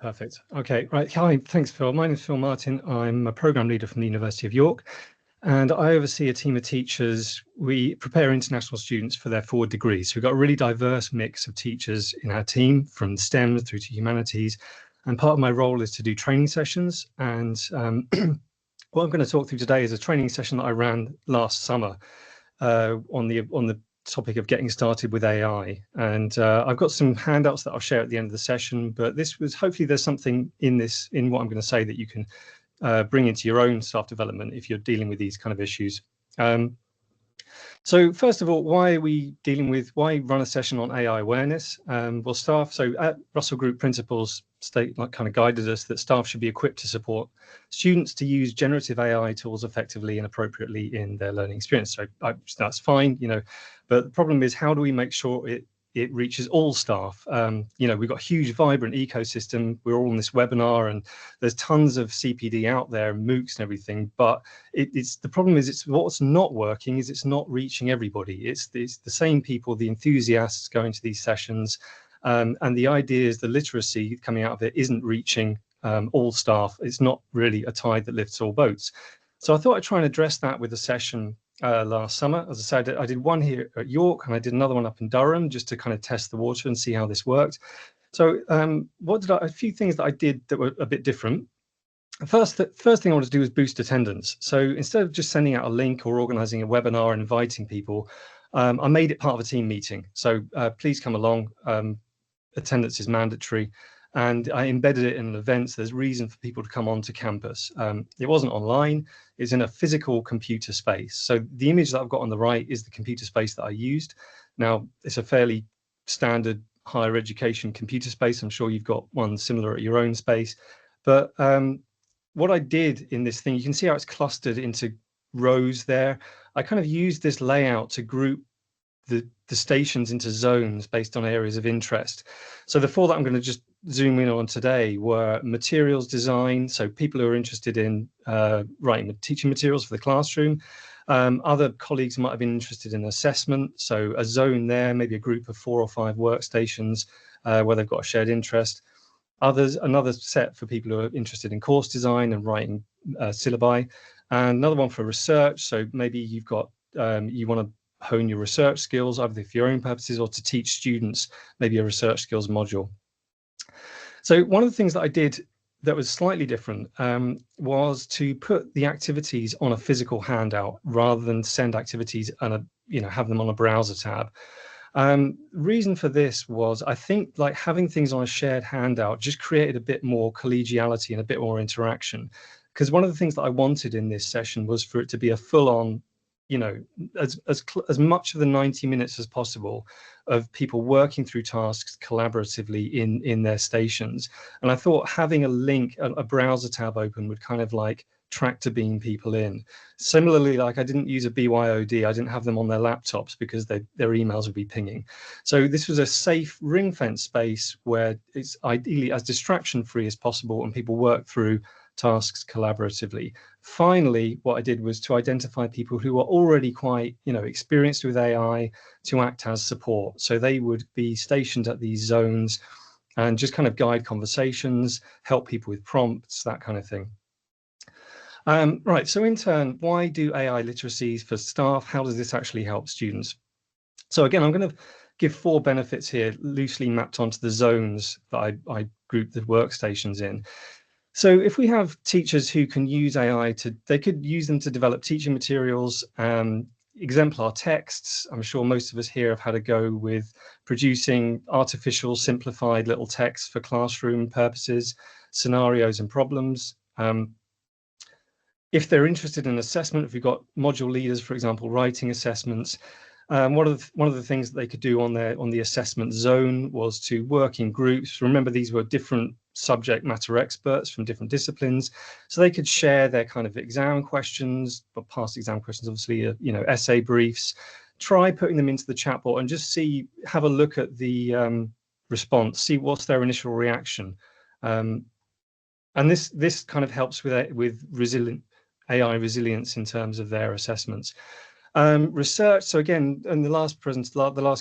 Perfect. Okay, right. Hi, thanks, Phil. My name is Phil Martin. I'm a program leader from the University of York, and I oversee a team of teachers. We prepare international students for their forward degrees. So we've got a really diverse mix of teachers in our team, from STEM through to humanities. And part of my role is to do training sessions. And what I'm going to talk through today is a training session that I ran last summer on the topic of getting started with AI. And I've got some handouts that I'll share at the end of the session, but this was, hopefully there's something in what I'm going to say that you can bring into your own staff development if you're dealing with these kind of issues. So first of all, why run a session on AI awareness? Well, staff, so at Russell Group Principles kind of guided us that staff should be equipped to support students to use generative AI tools effectively and appropriately in their learning experience. So that's fine, but the problem is, how do we make sure it reaches all staff? We've got a huge, vibrant ecosystem. We're all in this webinar, and there's tons of CPD out there, MOOCs and everything. But the problem is, what's not working is it's not reaching everybody. It's the same people, the enthusiasts going to these sessions, and the idea is the literacy coming out of it isn't reaching all staff. It's not really a tide that lifts all boats. So I thought I'd try and address that with a session last summer. As I said, I did one here at York, and I did another one up in Durham, just to kind of test the water and see how this worked. So a few things that I did that were a bit different. The first thing I wanted to do was boost attendance. So instead of just sending out a link or organizing a webinar and inviting people, I made it part of a team meeting. So please come along. Attendance is mandatory. And I embedded it in an event, so there's reason for people to come onto campus. It wasn't online, it's in a physical computer space. So the image that I've got on the right is the computer space that I used. Now, it's a fairly standard higher education computer space. I'm sure you've got one similar at your own space. But what I did in this thing, you can see how it's clustered into rows there. I kind of used this layout to group the stations into zones based on areas of interest. So the four that I'm going to just zoom in on today were materials design, so people who are interested in writing teaching materials for the classroom. Other colleagues might have been interested in assessment, so a zone there, maybe a group of 4 or 5 workstations where they've got a shared interest. Another set for people who are interested in course design and writing syllabi, and another one for research. So maybe you've got you want to hone your research skills, either for your own purposes or to teach students maybe a research skills module. So one of the things that I did that was slightly different was to put the activities on a physical handout rather than send activities and have them on a browser tab. Reason for this was, I think, like, having things on a shared handout just created a bit more collegiality and a bit more interaction. Because one of the things that I wanted in this session was for it to be a full-on, as much of the 90 minutes as possible of people working through tasks collaboratively in their stations. And I thought having a link, a browser tab open, would kind of like tractor beam people in. Similarly, like, I didn't use a BYOD. I didn't have them on their laptops because their emails would be pinging. So this was a safe ring fence space where it's ideally as distraction free as possible and people work through tasks collaboratively. Finally, what I did was to identify people who were already quite, experienced with AI to act as support. So they would be stationed at these zones and just kind of guide conversations, help people with prompts, that kind of thing. Right, so in turn, why do AI literacies for staff? How does this actually help students? So again, I'm going to give 4 benefits here, loosely mapped onto the zones that I grouped the workstations in. So if we have teachers who can use AI they could use them to develop teaching materials, exemplar texts. I'm sure most of us here have had a go with producing artificial simplified little texts for classroom purposes, scenarios and problems. If they're interested in assessment, if we've got module leaders, for example, writing assessments, one of the things that they could do on the assessment zone was to work in groups. Remember, these were different subject matter experts from different disciplines, so they could share their kind of exam questions, but past exam questions, obviously, essay briefs. Try putting them into the chatbot and just have a look at the response, see what's their initial reaction, and this kind of helps with resilient AI resilience in terms of their assessments. Research. So again, and the last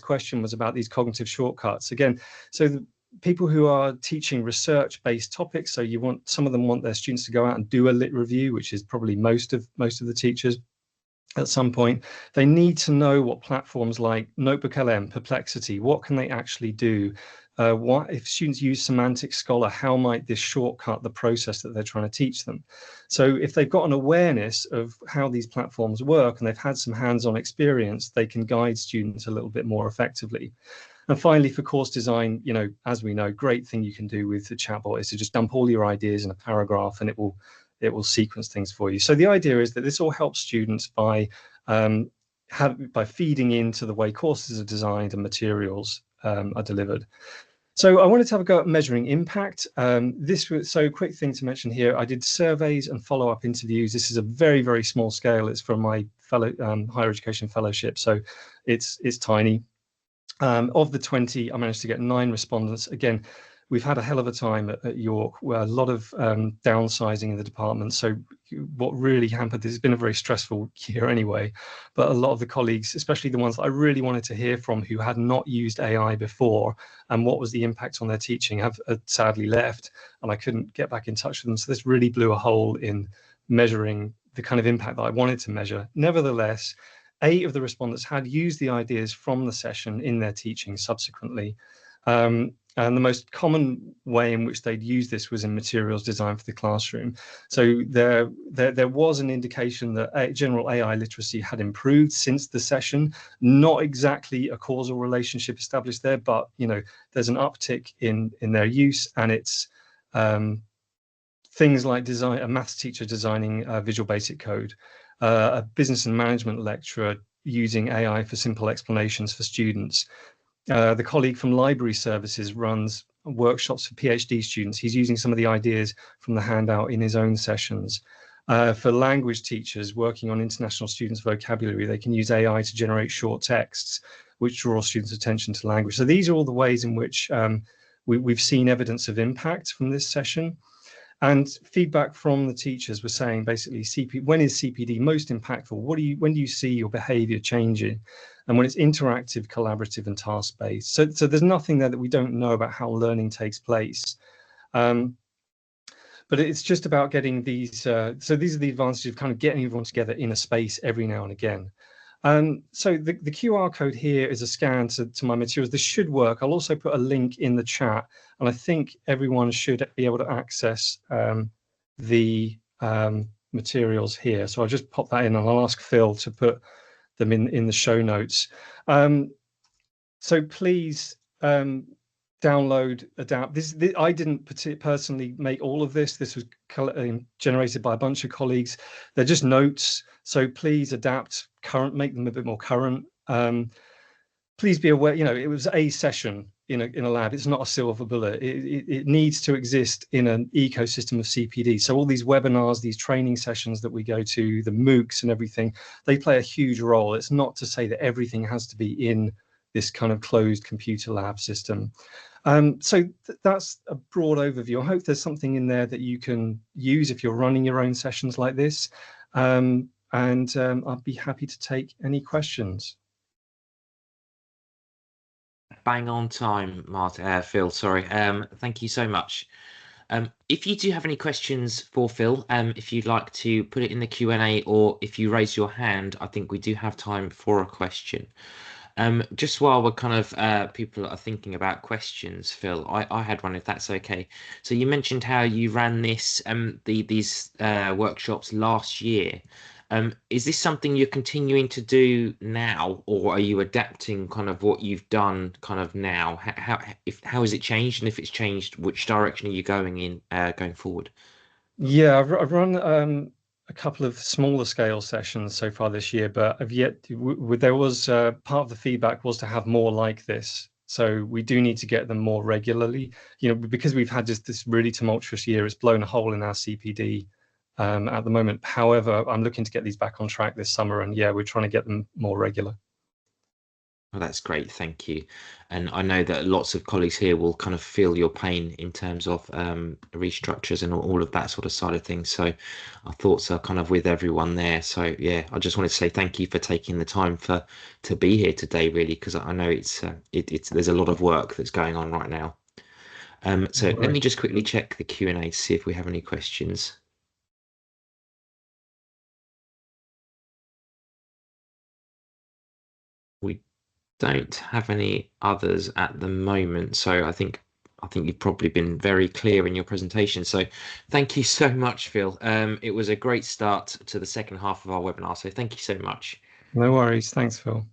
question was about these cognitive shortcuts. Again, so people who are teaching research-based topics, so some of them want their students to go out and do a lit review, which is probably most of the teachers at some point. They need to know what platforms like NotebookLM, Perplexity, what can they actually do? What if students use Semantic Scholar, how might this shortcut the process that they're trying to teach them? So if they've got an awareness of how these platforms work and they've had some hands-on experience, they can guide students a little bit more effectively. And finally, for course design, as we know, great thing you can do with the chatbot is to just dump all your ideas in a paragraph and it will sequence things for you. So the idea is that this all helps students by feeding into the way courses are designed and materials are delivered. So I wanted to have a go at measuring impact. So quick thing to mention here, I did surveys and follow-up interviews. This is a very, very small scale. It's from my higher education fellowship, so it's tiny. Of the 20, I managed to get 9 respondents. Again, we've had a hell of a time at York, where a lot of downsizing in the department. So what really hampered this, has been a very stressful year anyway, but a lot of the colleagues, especially the ones that I really wanted to hear from who had not used AI before and what was the impact on their teaching, have sadly left, and I couldn't get back in touch with them. So this really blew a hole in measuring the kind of impact that I wanted to measure. Nevertheless, 8 of the respondents had used the ideas from the session in their teaching subsequently. And the most common way in which they'd use this was in materials design for the classroom. So there was an indication that general AI literacy had improved since the session. Not exactly a causal relationship established there, but there's an uptick in their use, and it's things like a maths teacher designing Visual Basic Code, a business and management lecturer using AI for simple explanations for students. The colleague from Library Services runs workshops for PhD students. He's using some of the ideas from the handout in his own sessions. For language teachers working on international students' vocabulary, they can use AI to generate short texts, which draw students' attention to language. So these are all the ways in which we've seen evidence of impact from this session. And feedback from the teachers was saying basically, when is CPD most impactful? When do you see your behavior changing? And when it's interactive, collaborative, and task-based. So there's nothing there that we don't know about how learning takes place. But it's just about getting these. So these are the advantages of kind of getting everyone together in a space every now and again. So the QR code here is a scan to my materials. This should work. I'll also put a link in the chat, and I think everyone should be able to access the materials here. So I'll just pop that in, and I'll ask Phil to put them in the show notes. So please download, adapt. I didn't personally make all of this. This was generated by a bunch of colleagues. They're just notes. So please adapt, make them a bit more current. Please be aware, it was a session in a lab. It's not a silver bullet. It needs to exist in an ecosystem of CPD. So all these webinars, these training sessions that we go to, the MOOCs and everything, they play a huge role. It's not to say that everything has to be in this kind of closed computer lab system. So that's a broad overview. I hope there's something in there that you can use if you're running your own sessions like this. And I'd be happy to take any questions. Bang on time, Phil, sorry. Thank you so much. If you do have any questions for Phil, if you'd like to put it in the Q&A, or if you raise your hand, I think we do have time for a question. Just while we're kind of people are thinking about questions, Phil, I had one, if that's okay. So you mentioned how you ran these workshops last year. Is this something you're continuing to do now, or are you adapting kind of what you've done kind of now? How has it changed, and if it's changed, which direction are you going in going forward? Yeah, I've run a couple of smaller scale sessions so far this year, but there was part of the feedback was to have more like this. So we do need to get them more regularly, because we've had just this really tumultuous year. It's blown a hole in our CPD at the moment. However, I'm looking to get these back on track this summer, and yeah, we're trying to get them more regular. Well, that's great, thank you. And I know that lots of colleagues here will kind of feel your pain in terms of restructures and all of that sort of side of things. So our thoughts are kind of with everyone there. So yeah, I just wanted to say thank you for taking the time to be here today, really, because I know it's there's a lot of work that's going on right now. So No let me worries. just quickly check the Q&A to see if we have any questions. We don't have any others at the moment, so I think you've probably been very clear in your presentation. So thank you so much, Phil. It was a great start to the second half of our webinar, so thank you so much. No worries. Thanks, Phil.